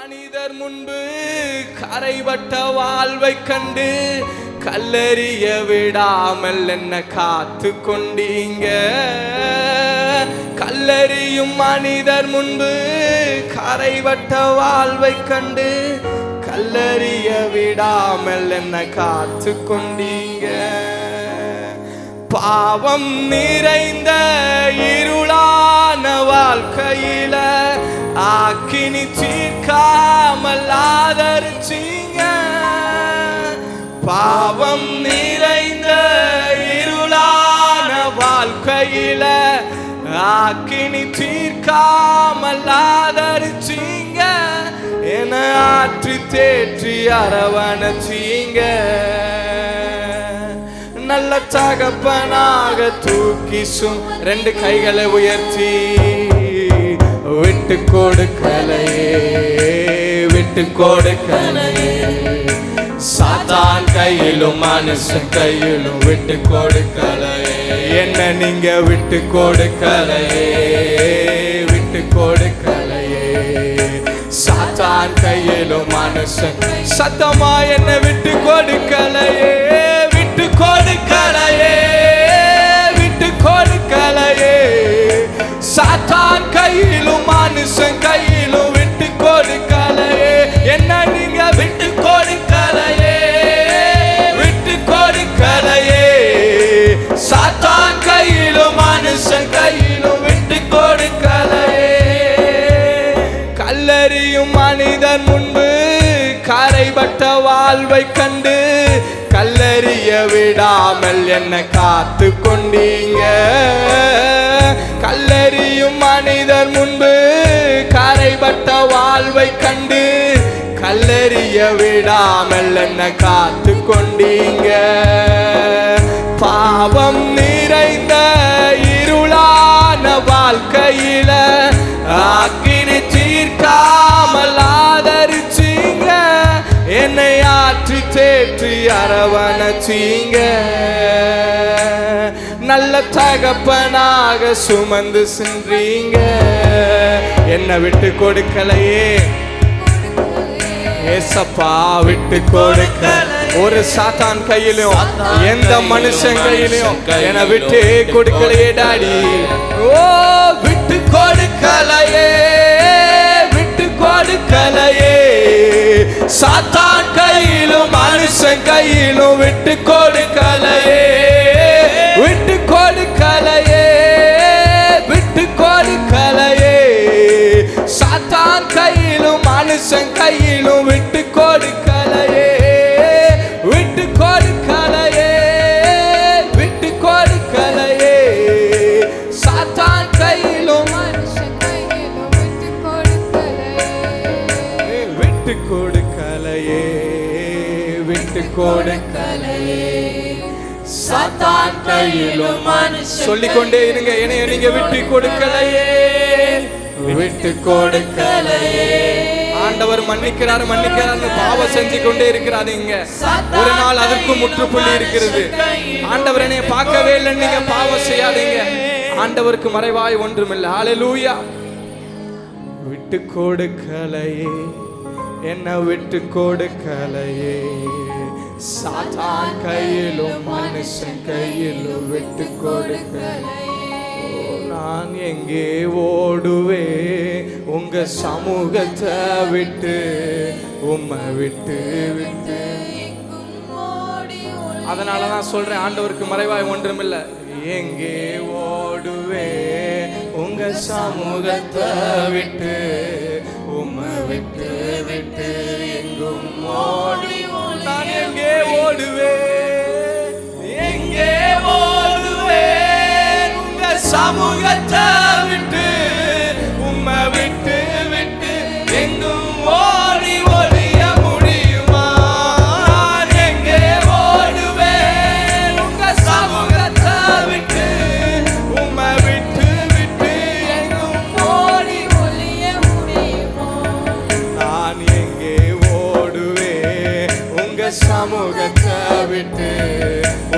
மனிதர் முன்பு கரைபட்ட வாழ்வை கண்டு கல்லறிய விடாமல் என்ன காத்து கொண்டீங்க. கல்லறியும் மனிதர் முன்பு கரைபட்ட வாழ்வை கண்டு கல்லறிய விடாமல் என்ன காத்து கொண்டீங்க. பாவம் நிறைந்த இருளான வாழ்க்கையில ஆக்கினி தீர்க்காமல் ஆதரிச்சீங்க. பாவம் நிறைந்த இருளான வாழ்க்கையில ஆக்கினி தீர்க்காமல் ஆதரிச்சீங்க. என ஆற்றி தேற்றி அரவணைச்சீங்க. நல்ல தகப்பனாக தூக்கி ரெண்டு கைகளை உயர்த்தி விட்டு கொடுக்கலையே, விட்டு கொடுக்கலையே. சாத்தான் கையிலும் மனுஷன் கையிலும் விட்டு கொடுக்கலையே. என்ன நீங்க விட்டு கொடுக்கலையே, விட்டு கொடுக்கலையே. சாத்தான் கையிலும் மனுஷன் சத்தமா என்ன விட்டு கொடுக்கலையே, விட்டு கொடுக்கலையே, விட்டு கொடுக்கலையே. சாத்தான் கையிலும் மனுஷன் கையிலும் விட்டு கொடுக்கலையே. என்ன நீங்க விட்டு கொடுக்கலையே, விட்டு கொடுக்கலையே. சாத்தான் கையிலும் மனுஷன் கையிலும் விட்டு கொடுக்கலையே. கல்லறியும் மனிதன் முன்பு கரைபட்ட வாழ்வை கண்டு கல்லறிய விடாமல் என்ன காத்து கொண்டீங்க. கல்லறியும் மனிதர் முன்பு கரைபட்ட வாழ்வை கண்டு கல்லறிய விடாமல் என்ன காத்து கொண்டீங்க. பாவம் நிறைந்த இருளான வாழ்க்கையில ஆக்கினி தீர்க்காமல் ஆதரிச்சீங்க. என்னை ஆற்றி தேற்றி அரவணைச்சீங்க. நல்ல தகப்பனாக சுமந்து சென்றீங்க. என்ன விட்டு கொடுக்கலையே ஏசப்பா, விட்டு கொடுக்கல. ஒரு சாத்தான் கையிலும் எந்த மனுஷன் கையிலும் என்ன விட்டு கொடுக்கலையே டாடி. ஓ விட்டு கொடுக்கலையே, விட்டு கொடுக்கலையே. சாத்தான் கையிலும் மனுஷன் கையிலும் விட்டு கொடுக்கலையே, விட்டு கொடுக்கலையே, விட்டு கொடுக்கலையே. சாத்தான் கையிலும் மனுஷன் கையிலும் விட்டு கொடுக்கலையே, விட்டு கொடுக்கலையே, விட்டு கொடுக்கலையே. சாத்தான் கையிலும் மனுஷன் கையிலும் விட்டு கொடுக்கலையே, விட்டு கொடுக்கலையே, விட்டு கொடுக்கலையே. சாத்தான் கையிலும் மனுஷன் சொல்லிக்கொண்டே இருங்க. என்னைய நீங்க விட்டு கொடுக்கலையே, விட்டு கொடுக்கலையே. ஆண்டவர் மன்னிக்கிறார் மன்னிக்கிறார் பாவம் செஞ்சு கொண்டே இருக்கிறாதீங்க. ஒரு நாள் அதற்கு முற்றுப்புள்ளி இருக்கிறது. ஆண்டவர் என்னைய பார்க்கவே இல்லை, நீங்க பாவம் செய்யாதீங்க. ஆண்டவருக்கு மறைவாய் ஒன்றுமில்லை. ஹல்லேலூயா. விட்டு கொடுக்கலையே, என்ன விட்டு கொடுக்கலையே. சாத்தான் கையிலும் மனுஷன் கையிலும் விட்டு கொடுக்கலையே. நான் எங்கே ஓடுவே உங்க சமூகத்தை விட்டு, உம்மை விட்டு விட்டு. அதனால நான் சொல்றேன், ஆண்டவருக்கு மறைவாய் ஒன்றுமில்லை. எங்கே ஓடுவே உங்க சமூகத்தை விட்டு, உம்மை விட்டு விட்டு எங்கும் ஓடி. நான் எங்கே ஓடுவே, எங்கே ஓடுவே உங்க சமூகத்தை விட்டு, உம்மை விட்டு விட்டு எங்கும் ஓடி ஒழிய முடியுமா? எங்கே ஓடுவே உங்க சமூகத்தை விட்டு, உம்மை விட்டு விட்டு எங்கும் ஓடி ஒழிய முடியுமா? நான் எங்கே ஓடுவே உங்க சமூகத்தை விட்டு,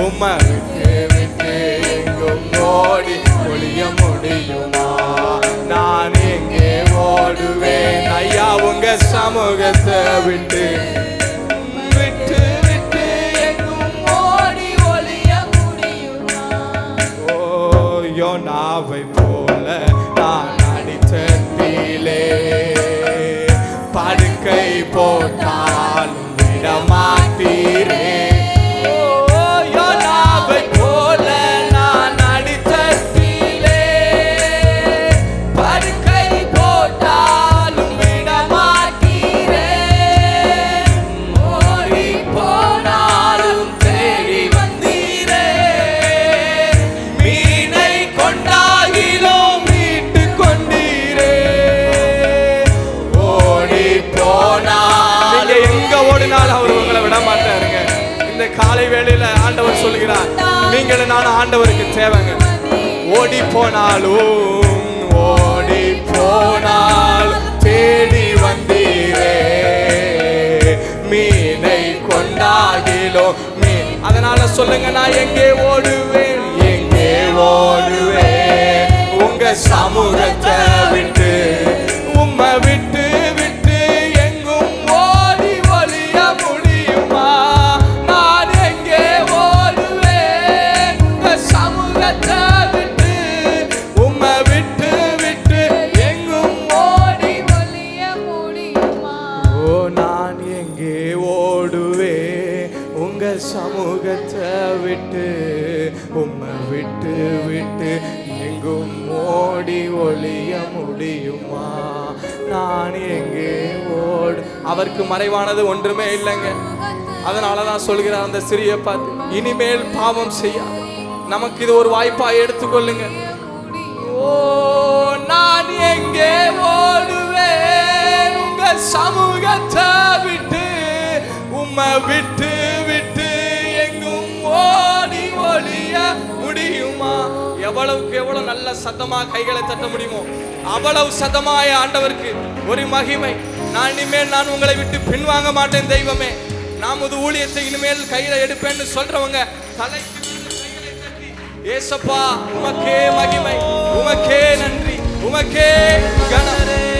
உம்மை விட்டு விட்டு எங்கும் ஓடி ஒழிய முடியுமா? நான் எங்கே ஓடுவேன்? ஐயா உங்க சமூகத்தை விட்டு விட்டு விட்டு எங்கும் ஓடி ஒளிய முடியுமா? ஓ யோனாவை போல நான் அடிச்சத்திலே படுக்கை போட்டாலும் விடமாட்டீரே. யோனாவை போல நான் அடிச்சத்திலே படுக்கை போட்டாலும் விடமாட்டீரே. ஓடி போனாலும் தேடி வந்தீரே. மீனை கொண்டாகிலும் மீட்டு கொண்டீரே. ஓடி போனால் நீங்க எங்க ஓடினாலும் அவர் உங்களை விட மாட்டாருங்க. இந்த காலை வேளையில ஆண்டவர் சொல்கிறார், நீங்களும் நானும் ஆண்டவருக்கு தேவைங்க. ஓடி போனாலும் ஓடி போனாலும் தேடி வந்தீரே. மீனை கொண்டாகிலோ அதனால சொல்லுங்க, நான் எங்கே ஓடுவேன், எங்கே ஓடுவேன் உங்க சமூகத்தை விட்டு, உம்மை விட்டு விட்டு எங்கும் ஓடி ஒளிய முடியுமா? நான் எங்கே ஓடுவேன் உங்க சமூகத்தை விட்டு, உம்மை விட்டு விட்டு எங்கும் ஓடி ஒளிய முடியுமா? ஓ நான் எங்கே ஓடுவேன் உங்க சமூகத்தை விட்டு, உம்மை விட்டு விட்டு எங்கும் ஓடி ஒளிய முடியுமா? நான் எங்கே ஓடு. அவருக்கு மறைவானது ஒன்றுமே இல்லைங்க. அதனாலதான் சொல்கிறார் அந்த சிறிய பார்த்து, இனிமேல் பாவம் செய்யாது. நமக்கு இது ஒரு வாய்ப்பா எடுத்துக்கொள்ளுங்க. ஓ நான் எங்கே ஓடுவேன் உங்க சமூகத்தை விட்டு, உம்மை விட்டு விட்டு எங்கும் ஓடி ஒளிய முடியுமா? எவ்வளவுக்கு எவ்வளவு நல்ல சத்தமா கைகளை தட்ட முடியுமோ அவ்வளவு சத்தமாய ஆண்டவருக்கு ஒரு மகிமை. நான் உங்களை விட்டு பின்வாங்க மாட்டேன் தெய்வமே. நான் ஒரு ஊழியத்தை இனிமேல் கையில எடுப்பேன்னு சொல்றவங்க தலைக்கு கைகளை தட்டி, ஏசப்பா உமக்கே மகிமை, உமக்கே நன்றி, உமக்கே கனம்.